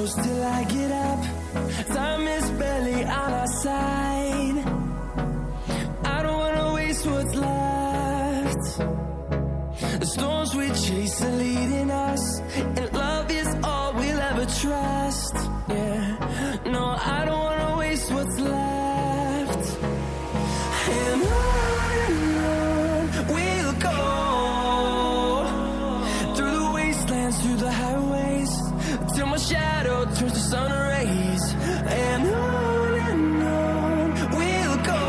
close till I get up. Time is barely on our side. I don't wanna waste what's left. The storms we chase are leading us, and love is all we'll ever trust. Yeah, no, I don't wanna waste what's left. And on we'll go, through the wastelands, through the highways, till my shadow turns to sun rays. And on we'll go,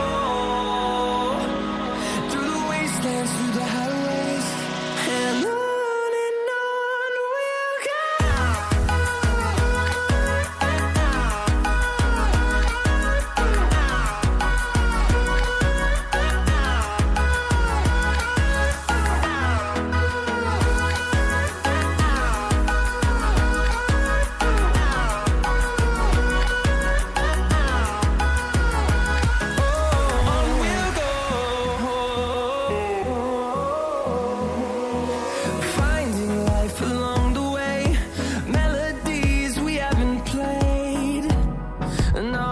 through the wastelands, through the highways, and on we'll go. Finding life along the way, melodies we haven't played. No,